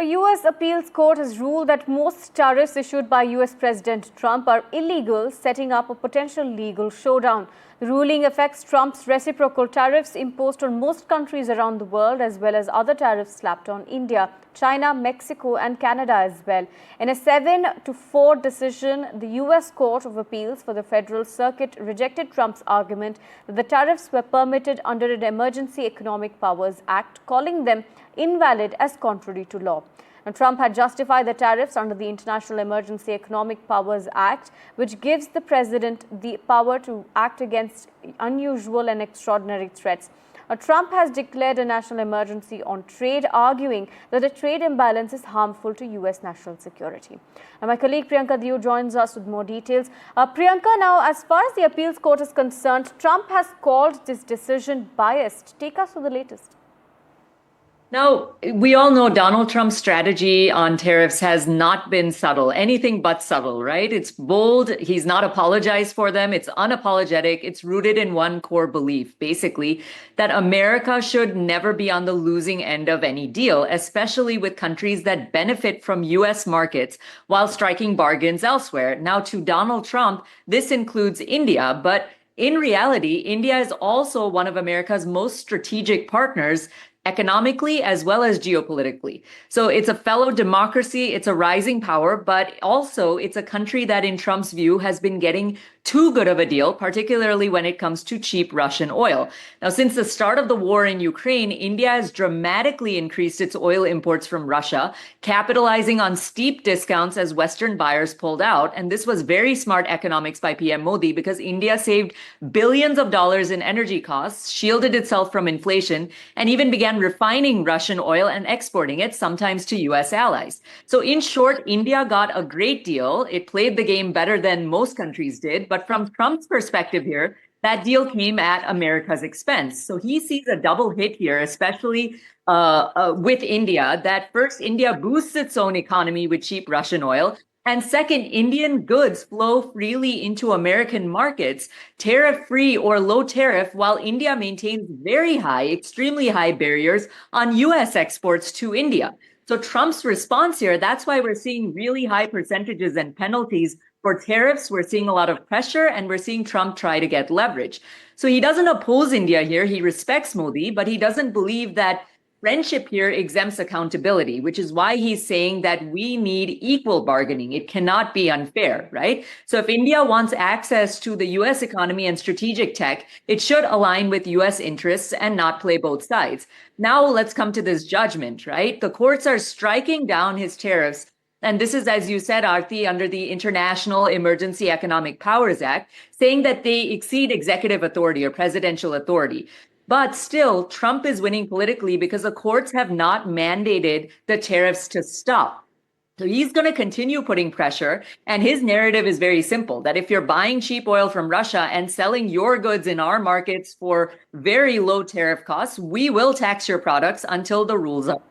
A U.S. appeals court has ruled that most tariffs issued by U.S. President Trump are illegal, setting up a potential legal showdown. The ruling affects Trump's reciprocal tariffs imposed on most countries around the world, as well as other tariffs slapped on India, China, Mexico and Canada as well. In a 7-4 decision, the U.S. Court of Appeals for the Federal Circuit rejected Trump's argument that the tariffs were permitted under an Emergency Economic Powers Act, calling them invalid as contrary to law. Now, Trump had justified the tariffs under the International Emergency Economic Powers Act, which gives the president the power to act against unusual and extraordinary threats. Now, Trump has declared a national emergency on trade, arguing that a trade imbalance is harmful to U.S. national security. Now, my colleague Priyanka Diu joins us with more details. Priyanka, now, as far as the appeals court is concerned, Trump has called this decision biased. Take us through the latest. Now, we all know Donald Trump's strategy on tariffs has not been subtle, anything but subtle, right? It's bold. He's not apologized for them. It's unapologetic. It's rooted in one core belief, basically, that America should never be on the losing end of any deal, especially with countries that benefit from U.S. markets while striking bargains elsewhere. Now, to Donald Trump, this includes India, but in reality, India is also one of America's most strategic partners, economically as well as geopolitically. So it's a fellow democracy, it's a rising power, but also it's a country that in Trump's view has been getting too good of a deal, particularly when it comes to cheap Russian oil. Now, since the start of the war in Ukraine, India has dramatically increased its oil imports from Russia, capitalizing on steep discounts as Western buyers pulled out. And this was very smart economics by PM Modi because India saved billions of dollars in energy costs, shielded itself from inflation, and even began refining Russian oil and exporting it, sometimes to US allies. So in short, India got a great deal. It played the game better than most countries did. But from Trump's perspective here, that deal came at America's expense. So he sees a double hit here, especially with India, that first, India boosts its own economy with cheap Russian oil. And second, Indian goods flow freely into American markets, tariff-free or low tariff, while India maintains very high, extremely high barriers on US exports to India. So Trump's response here, that's why we're seeing really high percentages and penalties for tariffs. We're seeing a lot of pressure and we're seeing Trump try to get leverage. So he doesn't oppose India here. He respects Modi, but he doesn't believe that friendship here exempts accountability, which is why he's saying that we need equal bargaining. It cannot be unfair, right? So if India wants access to the US economy and strategic tech, it should align with US interests and not play both sides. Now let's come to this judgment, right? The courts are striking down his tariffs. And this is, as you said, Aarti, under the International Emergency Economic Powers Act, saying that they exceed executive authority or presidential authority. But still, Trump is winning politically because the courts have not mandated the tariffs to stop. So he's going to continue putting pressure. And his narrative is very simple, that if you're buying cheap oil from Russia and selling your goods in our markets for very low tariff costs, we will tax your products until the rules are